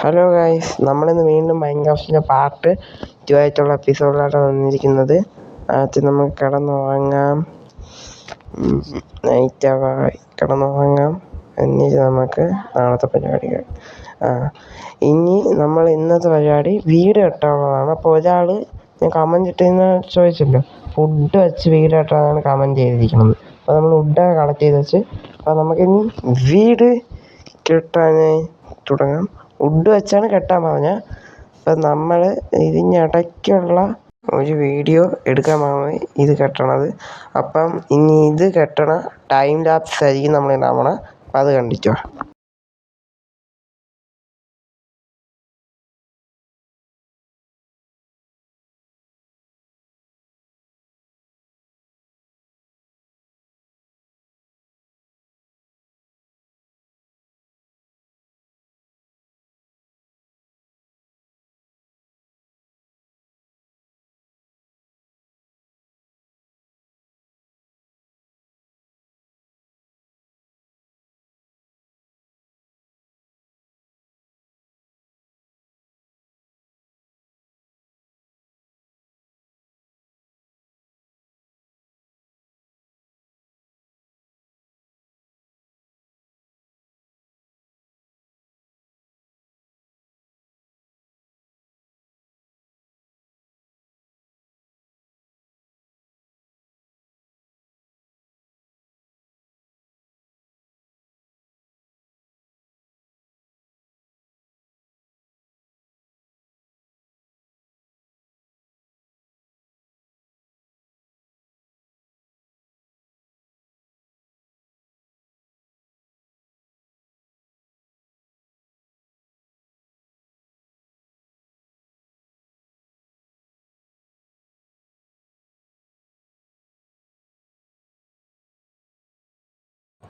Hello guys, നമ്മളിന്ന് വീണ്ടും മൈൻക്രാഫ്റ്റിൻ്റെ part 2 ആയിട്ടുള്ള എപ്പിസോഡിലാണ് വന്നിരിക്കുന്നത്. ആദ്യം നമുക്ക് കിടന്നുറങ്ങാം. നൈറ്റാവായി കിടന്നുറങ്ങാം. എന്നിട്ട് നമുക്ക് നാളത്തെ പരിപാടികൾ. ഇനി നമ്മൾ ഇന്നത്തെ പരിപാടി വീട് കെട്ടാനുള്ളതാണ്. അപ്പോൾ ഒരാൾ ഞാൻ കമൻറ്റ് ഇട്ടെന്ന് ചോദിച്ചല്ലോ, ഫുഡ് വെച്ച് വീട് കെട്ടാനാണ് കമൻറ്റ് ചെയ്തിരിക്കുന്നത്. അപ്പോൾ നമ്മൾ ഫുഡൊക്കെ കളക്ട് ചെയ്ത് വെച്ച് അപ്പോൾ നമുക്കിനി വീട് കെട്ടാനായി തുടങ്ങാം. വുഡ് വെച്ചാണ് കെട്ടാൻ പറഞ്ഞത്. അപ്പം നമ്മൾ ഇതിനിടയ്ക്കുള്ള ഒരു വീഡിയോ എടുക്കാൻ പറഞ്ഞ് ഇത് കെട്ടണത്. അപ്പം ഇനി ഇത് കെട്ടണ ടൈം ലാപ്സ് ആയിരിക്കും നമ്മൾ ഉണ്ടാവണം. അപ്പം അത് കണ്ടിട്ടോ.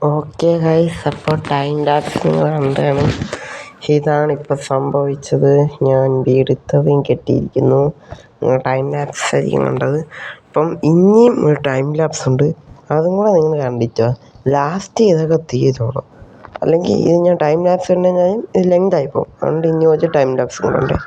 ഓക്കെ ഗൈസ്, അപ്പോൾ ടൈം ലാപ്സ് നിങ്ങൾ കണ്ടാണ്. ഇതാണ് ഇപ്പോൾ സംഭവിച്ചത്. ഞാൻ വീടെടുത്തതും കെട്ടിയിരിക്കുന്നു. നിങ്ങൾ ടൈം ലാപ്സ് ആയിരിക്കും കണ്ടത്. അപ്പം ഇനിയും ഒരു ടൈം ലാപ്സ് ഉണ്ട്, അതും കൂടെ നിങ്ങൾ കണ്ടിട്ടോ. ലാസ്റ്റ് ഇതൊക്കെ തീരുള്ളൂ. അല്ലെങ്കിൽ ഇത് ഞാൻ ടൈം ലാപ്സ് ഉണ്ടെങ്കിൽ ഇത് ലെങ്ത് ആയിപ്പോവും. അതുകൊണ്ട് ഇനി ഒരു ടൈം ലാപ്സ് കൂടെ ഉണ്ട്.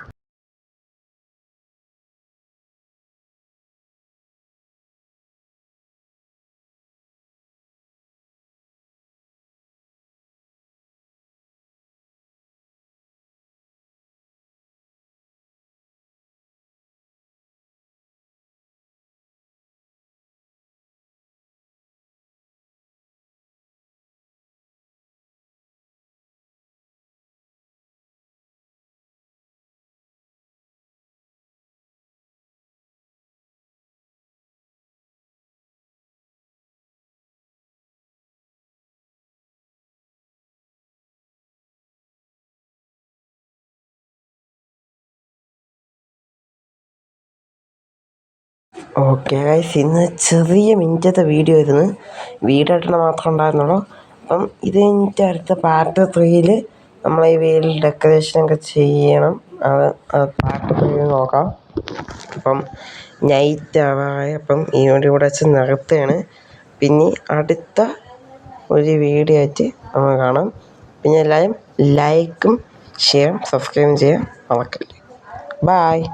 ഓക്കെ ഗൈസ്, ഇന്ന് ചെറിയ മിനിറ്റത്തെ വീഡിയോ ആയിരുന്നു. വീടായിട്ടാണ് മാത്രം ഉണ്ടായിരുന്നുള്ളൂ. അപ്പം ഇത് കഴിഞ്ഞിട്ട് അടുത്ത പാർട്ട് 3 നമ്മൾ ഈ വീട്ടിൽ ഡെക്കറേഷനൊക്കെ ചെയ്യണം. അത് പാർട്ട് 3 നോക്കാം. അപ്പം നൈറ്റ് ആവാറായി. അപ്പം ഈ വീഡിയോ കൂടെ വെച്ച് നിർത്തുകയാണ്. പിന്നെ അടുത്ത ഒരു വീഡിയോ ആയിട്ട് നമ്മൾ കാണാം. പിന്നെ എല്ലാവരും ലൈക്കും ഷെയറും സബ്സ്ക്രൈബും ചെയ്യാൻ മറക്കല്ലേ. ബായ്.